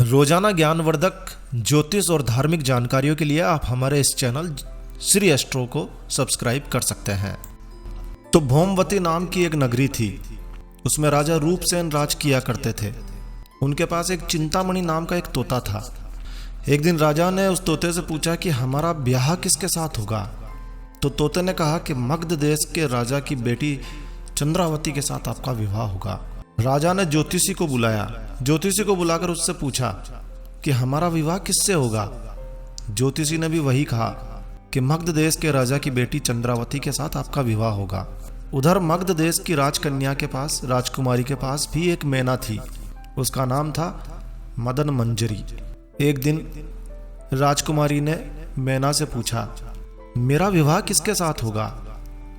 रोजाना ज्ञानवर्धक ज्योतिष और धार्मिक जानकारियों के लिए आप हमारे इस चैनल श्री एस्ट्रो को सब्सक्राइब कर सकते हैं। तो भौमवती नाम की एक नगरी थी। उसमें राजा रूपसेन राज किया करते थे। उनके पास एक चिंतामणि नाम का एक तोता था। एक दिन राजा ने उस तोते से पूछा कि हमारा ब्याह किसके साथ होगा। तो तोते ने कहा कि मगध देश के राजा की बेटी चंद्रावती के साथ आपका विवाह होगा। राजा ने ज्योतिषी को बुलाया। ज्योतिषी को बुलाकर उससे पूछा कि हमारा विवाह किससे होगा। ज्योतिषी ने भी वही कहा कि मगध देश के राजा की बेटी चंद्रावती के साथ आपका विवाह होगा। उधर मगध देश की राजकन्या के पास, राजकुमारी के पास भी एक मैना थी। उसका नाम था मदन मंजरी। एक दिन राजकुमारी ने मैना से पूछा, मेरा विवाह किसके साथ होगा।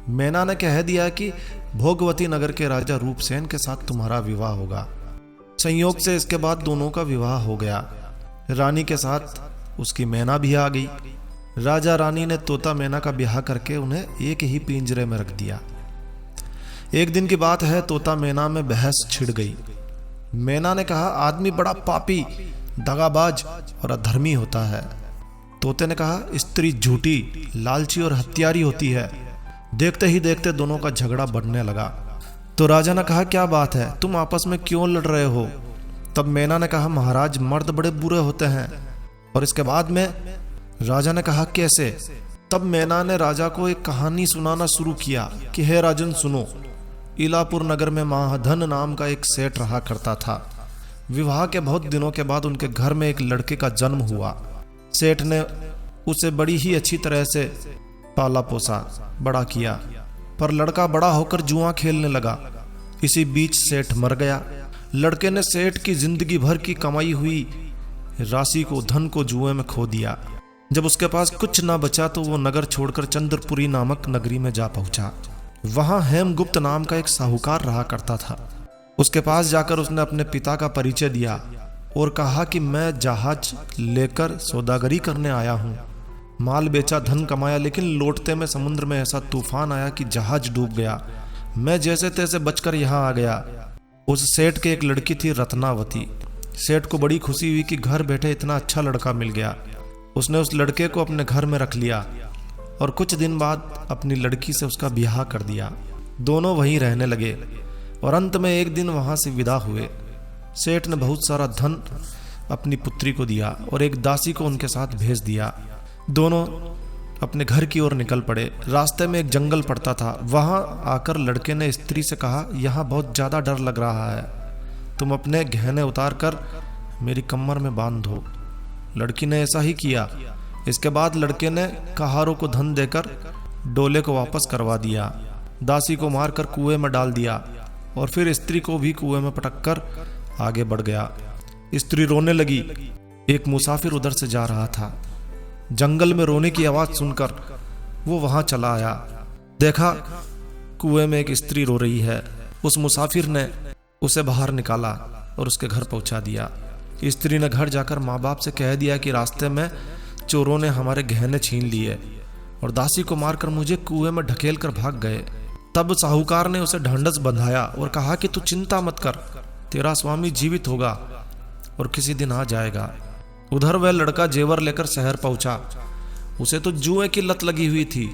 मैना ने कह दिया कि भोगवती नगर के राजा रूपसेन के साथ तुम्हारा विवाह होगा। संयोग से इसके बाद दोनों का विवाह हो गया। रानी के साथ उसकी मैना भी आ गई। राजा रानी ने तोता मैना का ब्याह करके उन्हें एक ही पिंजरे में रख दिया। एक दिन की बात है, तोता मैना में बहस छिड़ गई। मैना ने कहा, आदमी बड़ा पापी, दगाबाज और अधर्मी होता है। तोते ने कहा, स्त्री झूठी, लालची और हत्यारी होती है। देखते ही देखते दोनों का झगड़ा बढ़ने लगा। तो राजा ने कहा, क्या बात है, तुम आपस में क्यों लड़ रहे हो। तब मैना ने कहा, महाराज मर्द बड़े बुरे होते हैं। और इसके बाद में राजा ने कहा, कैसे। तब मैना ने राजा को एक कहानी सुनाना शुरू किया कि हे राजन सुनो, इलापुर नगर में महाधन नाम का एक सेठ रहा करता था। विवाह के बहुत दिनों के बाद उनके घर में एक लड़के का जन्म हुआ। सेठ ने उसे बड़ी ही अच्छी तरह से पाला पोसा, बड़ा किया, पर लड़का बड़ा होकर जुआ खेलने लगा। इसी बीच सेठ मर गया। लड़के ने सेठ की जिंदगी भर की कमाई हुई राशि को, धन को जुए में खो दिया। जब उसके पास कुछ ना बचा तो वो नगर छोड़कर चंद्रपुरी नामक नगरी में जा पहुंचा। वहां हेमगुप्त नाम का एक साहूकार रहा करता था। उसके पास जाकर उसने अपने पिता का परिचय दिया और कहा कि मैं जहाज लेकर सौदागरी करने आया हूँ। माल बेचा, धन कमाया, लेकिन लौटते में समुद्र में ऐसा तूफान आया कि जहाज डूब गया। मैं जैसे तैसे बचकर यहाँ आ गया। उस सेठ के एक लड़की थी रत्नावती। सेठ को बड़ी खुशी हुई कि घर बैठे इतना अच्छा लड़का मिल गया। उसने उस लड़के को अपने घर में रख लिया और कुछ दिन बाद अपनी लड़की से उसका ब्याह कर दिया। दोनों वहीं रहने लगे और अंत में एक दिन वहां से विदा हुए। सेठ ने बहुत सारा धन अपनी पुत्री को दिया और एक दासी को उनके साथ भेज दिया। दोनों अपने घर की ओर निकल पड़े। रास्ते में एक जंगल पड़ता था। वहां आकर लड़के ने स्त्री से कहा, यहाँ बहुत ज्यादा डर लग रहा है, तुम अपने गहने उतार कर मेरी कमर में बांध दो। लड़की ने ऐसा ही किया। इसके बाद लड़के ने कहारों को धन देकर डोले को वापस करवा दिया। दासी को मारकर कुएं में डाल दिया और फिर स्त्री को भी कुएं में पटक कर आगे बढ़ गया। स्त्री रोने लगी। एक मुसाफिर उधर से जा रहा था। जंगल में रोने की आवाज सुनकर वो वहां चला आया। देखा कुएं में एक स्त्री रो रही है। उस मुसाफिर ने उसे बाहर निकाला और उसके घर पहुंचा दिया। स्त्री ने घर जाकर माँ बाप से कह दिया कि रास्ते में चोरों ने हमारे गहने छीन लिए और दासी को मारकर मुझे कुएं में ढकेल कर भाग गए। तब साहूकार ने उसे ढंढस बंधाया और कहा कि तू चिंता मत कर, तेरा स्वामी जीवित होगा और किसी दिन आ जाएगा। उधर वह लड़का जेवर लेकर शहर पहुंचा। उसे तो जुए की लत लगी हुई थी।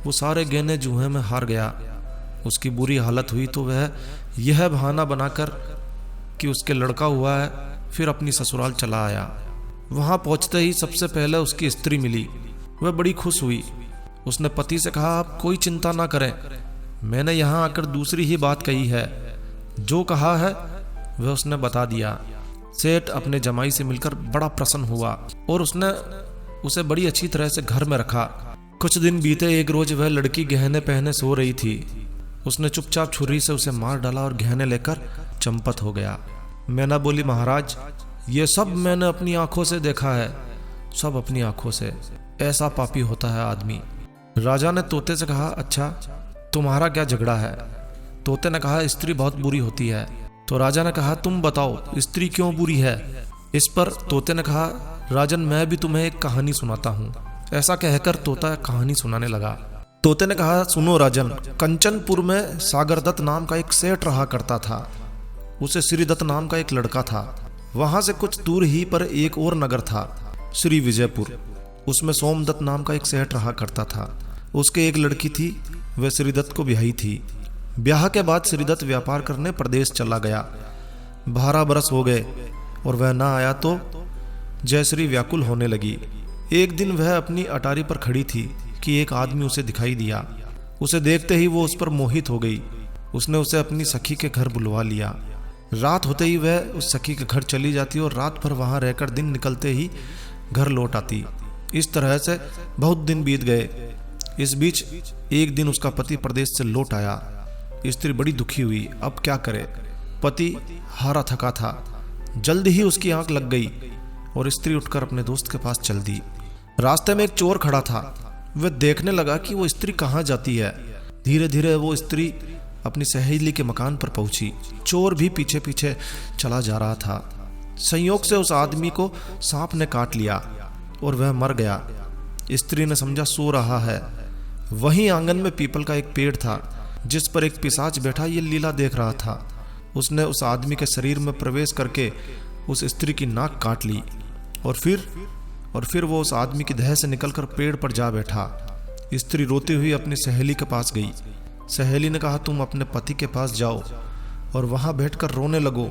वो सारे गहने जुए में हार गया। उसकी बुरी हालत हुई तो वह यह बहाना बनाकर कि उसके लड़का हुआ है, फिर अपनी ससुराल चला आया। वहां पहुंचते ही सबसे पहले उसकी स्त्री मिली। वह बड़ी खुश हुई। उसने पति से कहा, आप कोई चिंता ना करें, मैंने यहाँ आकर दूसरी ही बात कही है। जो कहा है वह उसने बता दिया। सेठ अपने जमाई से मिलकर बड़ा प्रसन्न हुआ और उसने उसे बड़ी अच्छी तरह से घर में रखा। कुछ दिन बीते। एक रोज वह लड़की गहने पहने सो रही थी। उसने चुपचाप छुरी से उसे मार डाला और गहने लेकर चंपत हो गया। मैना बोली, महाराज ये सब मैंने अपनी आंखों से देखा है, सब अपनी आंखों से। ऐसा पापी होता है आदमी। राजा ने तोते से कहा, अच्छा तुम्हारा क्या झगड़ा है। तोते ने कहा, स्त्री बहुत बुरी होती है। तो राजा ने कहा, तुम बताओ स्त्री क्यों बुरी है। इस पर तोते ने कहा, राजन मैं भी तुम्हें एक कहानी सुनाता हूँ। ऐसा कहकर तोता कहानी सुनाने लगा। तोते ने कहा, सुनो राजन, कंचनपुर में सागरदत्त नाम का एक सेठ रहा करता था। उसे श्रीदत्त नाम का एक लड़का था। वहां से कुछ दूर ही पर एक और नगर था, श्री विजयपुर। उसमें सोमदत्त नाम का एक सेठ रहा करता था। उसके एक लड़की थी, वह श्रीदत्त को ब्याही थी। ब्याह के बाद श्रीदत्त व्यापार करने प्रदेश चला गया। 12 बरस हो गए और वह ना आया तो जयश्री व्याकुल होने लगी। एक दिन वह अपनी अटारी पर खड़ी थी कि एक आदमी उसे दिखाई दिया। उसे देखते ही वो उस पर मोहित हो गई। उसने उसे अपनी सखी के घर बुलवा लिया। रात होते ही वह उस सखी के घर चली जाती और रात भर वहां रहकर दिन निकलते ही घर लौट आती। इस तरह से बहुत दिन बीत गए। इस बीच एक दिन उसका पति प्रदेश से लौट आया। स्त्री बड़ी दुखी हुई, अब क्या करे। पति हारा थका था। जल्दी ही उसकी आंख लग गई और स्त्री उठकर अपने दोस्त के पास चल दी। रास्ते में एक चोर खड़ा था। वह देखने लगा कि वो स्त्री कहाँ जाती है। धीरे धीरे वो स्त्री अपनी सहेली के मकान पर पहुंची। चोर भी पीछे पीछे चला जा रहा था। संयोग से उस आदमी को सांप ने काट लिया और वह मर गया। स्त्री ने समझा सो रहा है। वहीं आंगन में पीपल का एक पेड़ था जिस पर एक पिशाच बैठा ये लीला देख रहा था। उसने उस आदमी के शरीर में प्रवेश करके उस स्त्री की नाक काट ली और फिर वो उस आदमी की देह से निकलकर पेड़ पर जा बैठा। स्त्री रोती हुई अपनी सहेली के पास गई। सहेली ने कहा, तुम अपने पति के पास जाओ और वहां बैठकर रोने लगो।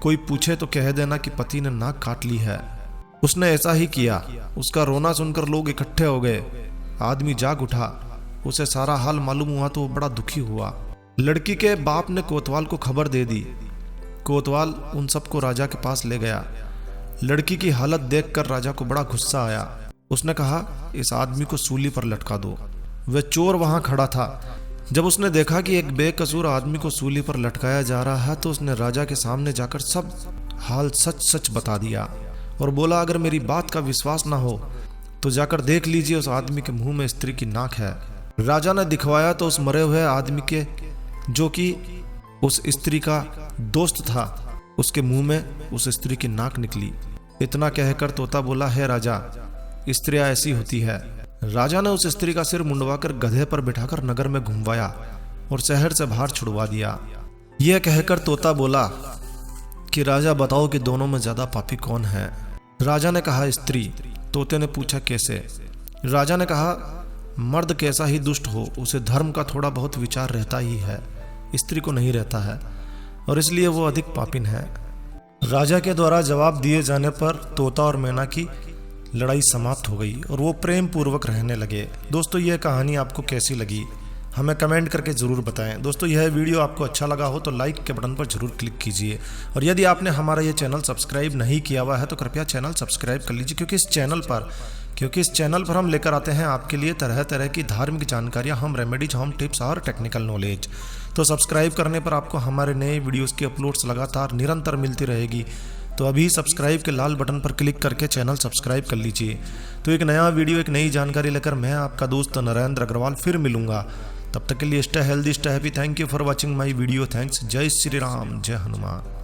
कोई पूछे तो कह देना कि पति ने नाक काट ली है। उसने ऐसा ही किया। उसका रोना सुनकर लोग इकट्ठे हो गए। आदमी जाग उठा। उसे सारा हाल मालूम हुआ तो वो बड़ा दुखी हुआ। लड़की के बाप ने कोतवाल को खबर दे दी। कोतवाल उन सबको राजा के पास ले गया। लड़की की हालत देखकर राजा को बड़ा गुस्सा आया। उसने कहा, इस आदमी को सूली पर लटका दो। वह चोर वहां खड़ा था। जब उसने देखा कि एक बेकसूर आदमी को सूली पर लटकाया जा रहा है तो उसने राजा के सामने जाकर सब हाल सच सच बता दिया और बोला, अगर मेरी बात का विश्वास ना हो तो जाकर देख लीजिए, उस आदमी के मुंह में स्त्री की नाक है। राजा ने दिखवाया तो उस मरे हुए आदमी के, जो कि उस स्त्री का दोस्त था, उसके मुंह में उस स्त्री की नाक निकली। इतना कहकर तोता बोला, है राजा, स्त्रियां ऐसी होती है। राजा ने उस स्त्री का सिर मुंडवाकर गधे पर बिठाकर नगर में घुमवाया और शहर से बाहर छुड़वा दिया। यह कहकर तोता बोला कि राजा बताओ कि दोनों में ज्यादा पापी कौन है। राजा ने कहा, स्त्री। तोते ने पूछा, कैसे? राजा ने कहा, मर्द कैसा ही दुष्ट हो, उसे धर्म का थोड़ा बहुत विचार रहता ही है, स्त्री को नहीं रहता है और इसलिए वो अधिक पापिन है। राजा के द्वारा जवाब दिए जाने पर तोता और मैना की लड़ाई समाप्त हो गई और वो प्रेम पूर्वक रहने लगे। दोस्तों, यह कहानी आपको कैसी लगी हमें कमेंट करके ज़रूर बताएं। दोस्तों, यह वीडियो आपको अच्छा लगा हो तो लाइक के बटन पर जरूर क्लिक कीजिए और यदि आपने हमारा ये चैनल सब्सक्राइब नहीं किया हुआ है तो कृपया चैनल सब्सक्राइब कर लीजिए, क्योंकि इस चैनल पर हम लेकर आते हैं आपके लिए तरह तरह की धार्मिक जानकारियाँ, हम रेमेडीज, होम टिप्स और टेक्निकल नॉलेज। तो सब्सक्राइब करने पर आपको हमारे नए वीडियोज़ की अपलोड्स लगातार निरंतर मिलती रहेगी। तो अभी सब्सक्राइब के लाल बटन पर क्लिक करके चैनल सब्सक्राइब कर लीजिए। तो एक नया वीडियो, एक नई जानकारी लेकर मैं आपका दोस्त नरेंद्र अग्रवाल फिर मिलूंगा। तब तक के लिए stay healthy, stay happy. Thank you for watching my video. Thanks. जय श्री राम, जय हनुमान।